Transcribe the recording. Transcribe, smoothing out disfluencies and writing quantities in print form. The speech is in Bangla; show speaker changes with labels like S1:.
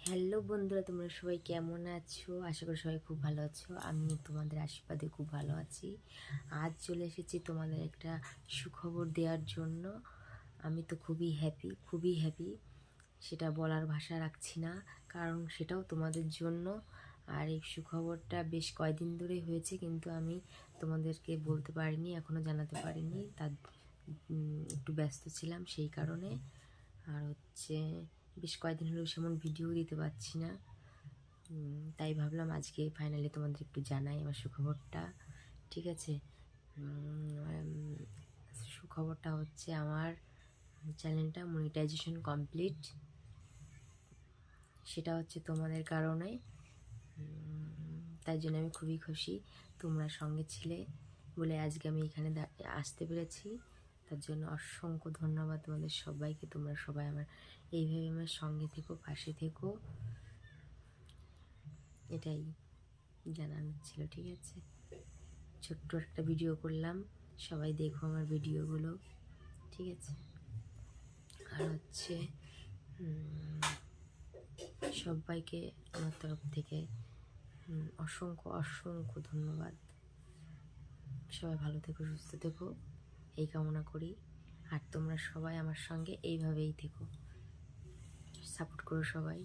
S1: হ্যালো বন্ধুরা, তোমরা সবাই কেমন আছো? আশা করি সবাই খুব ভালো আছো। আমি তোমাদের আশীর্বাদে খুব ভালো আছি। আজ চলে এসেছি তোমাদের একটা সুখবর দেওয়ার জন্য। আমি তো খুবই হ্যাপি, সেটা বলার ভাষা রাখছি না, কারণ সেটাও তোমাদের জন্য। আর এই সুখবরটা বেশ কয়দিন ধরে হয়েছে, কিন্তু আমি তোমাদেরকে বলতে পারিনি, এখনও জানাতে পারিনি। তার একটু ব্যস্ত ছিলাম সেই কারণে। আর বেশ কয়েকদিন হলেও সেমন ভিডিও দিতে পারছি না, তাই ভাবলাম আজকে ফাইনালি তোমাদের একটু জানাই আমার সুখবরটা। ঠিক আছে? সুখবরটা হচ্ছে আমার চ্যানেলটা মনিটাইজেশন কমপ্লিট। সেটা হচ্ছে তোমাদের কারণে, তাই জন্য আমি খুবই খুশি। তোমরা সঙ্গে ছিলে বলে আজকে আমি এখানে আসতে পেরেছি। তার জন্য অসংখ্য ধন্যবাদ তোমাদের সবাইকে। তোমরা সবাই এইভাবে আমার সঙ্গে থেকো, পাশে থেকো, এটাই জানানোর ছিল। ঠিক আছে, ছোট্ট একটা ভিডিও করলাম, সবাই দেখো আমার ভিডিওগুলো। ঠিক আছে? আর সবাইকে আমার তরফ থেকে অসংখ্য ধন্যবাদ। সবাই ভালো থেকো, সুস্থ থেকো, এই কামনা করি। আর তোমরা সবাই আমার সঙ্গে এইভাবেই থেকো, সাপোর্ট করো সবাই।